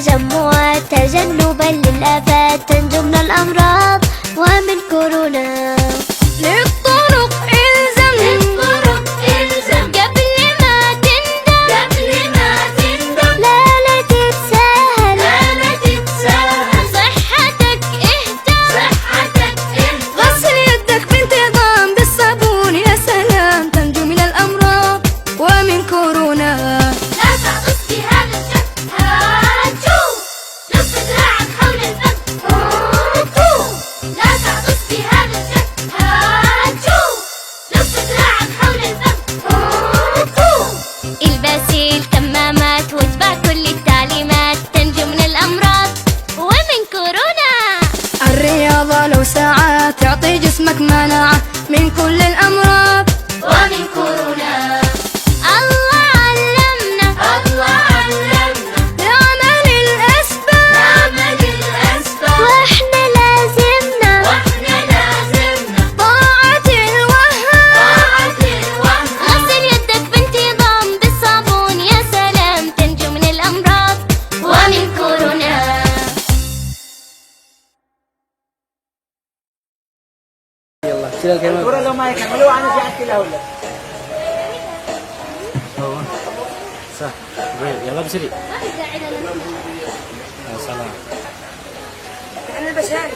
تجمعات تجنبا للآفات، تنجو من الأمراض ومن كورونا. للطرق إلزم، للطرق إلزم قبل ما تندم، قبل ما تندم. لا تتساهل، لا تتساهل. صحتك اهتم، صحتك اهتم. غسل يدك بانتظام بالصابون يا سلام، تنجو من الأمراض ومن كورونا. لا تعطس في هذا الشك، هاتشو. لف ذراعك حول الفك، هاتشو. لا تعطس في هذا الشك، هاتشو. لف ذراعك حول الفك، هاتشو. البسي الكمامات واتبع كل التعليمات، تنجو من الأمراض ومن كورونا. الرياضة لو ساعات تعطي جسمك مناعة من كل الأمراض ومن كورونا. الله علمنا، الله علمنا نعمل الأسباب، نعمل الأسباب. وإحنا لازمنا واحنا لازمنا طاعة الوهاب. طاعة الوهاب. غسل يدك بانتظام بالصابون يا سلام، تنجو من الأمراض ومن كورونا. يلا شيل الكلمة. الكرة لو ما يكملوها أنا جاي أكلها ولا؟ صح. يلا بسري. ما في داعي لنا. يا سلام. أنا بشارك.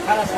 خلاص.